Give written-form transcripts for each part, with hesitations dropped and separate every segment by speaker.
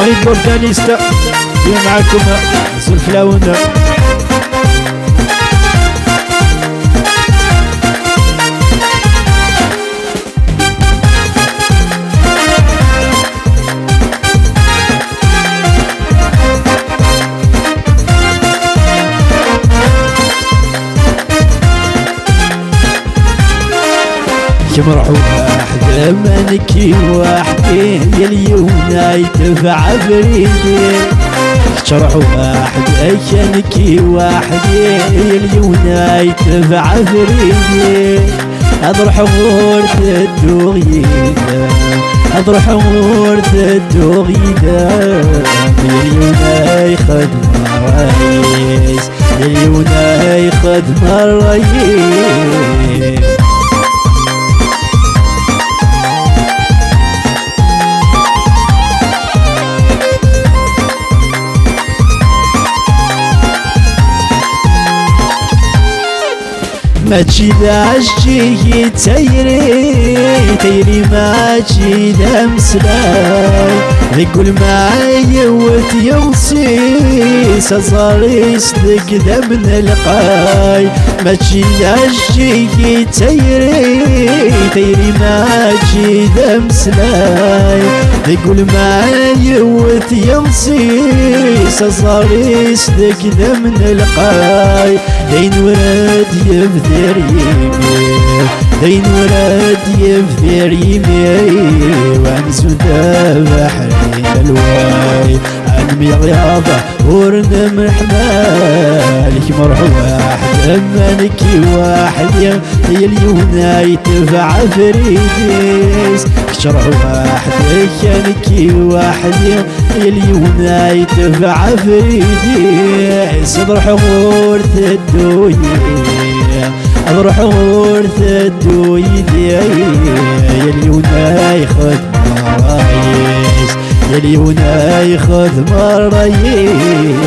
Speaker 1: وليد بورتانيستا اليوم معاكم سلفلاون. مرحو واحد منكي وحدي يا اليونايتد عفريدي. شرحوا واحد كانكي وحدي يا اليونايتد عفريدي. اضرح غورت الدوغيدا اضرح غورت الدوغيدا. يا اليونايتد الرئيس يا اليونايتد الرئيس. ما تشيدا عشتي تيري ما تشيدا مسلاي. يقول معايا وتيوصي سازاري صدق ذا من القاي. ما تشيدا عشتي تيري ما تشيدا مسلاي. يقول معايا وتيوصي سازاري صدق ذا من القاي. دين ورد يبذر يمير دين ورد يبذر يمير. وانسو ذا حرين الواي علمي رياضة ورنا محمالك. مرحو واحد مالكي واحد يا اليونايتد عفريديس. شرح واحد كانكي واحد يا اليونايتد عفريديس. اضرح غورث الدوية اضرح غورث الدوية. يا اليونايتد مرايس يا اليونايتد مرايس.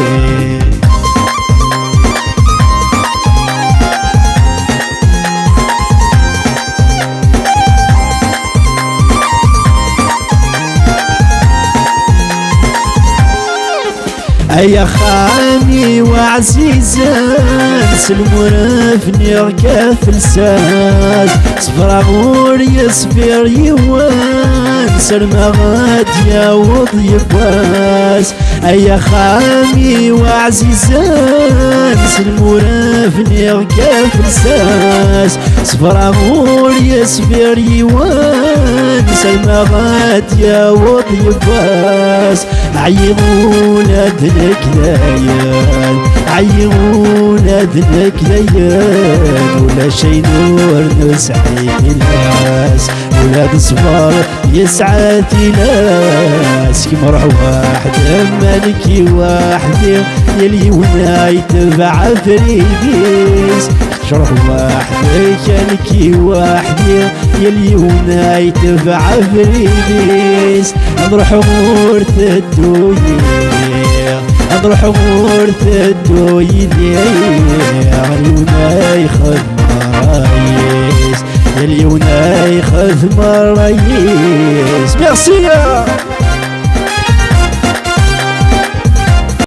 Speaker 1: يا خاني وعزيزان سلمونفني ركاف لساس. صفر غور يصفر يوان سلمى غاد يا وضي باس. يا خامي وعزيزان سلمونفني ركاف لساس. صفر غور يصفر يوان سلمى غاد يا وضي باس. عيغونا دنك ليال عيغونا دنك ليال. ولا شي نور نسعي الناس ولاد صفار يسعى ناس. مرح واحد مالكي واحد يا اليونايتد عفريديس. شرح واحد كانكي واحد يا اليونايتد عفريديس. اضرح غورث الدوية اضرح غورث الدوية. يا اليونايتد مرايس يا اليونايتد مرايس. ميرسي.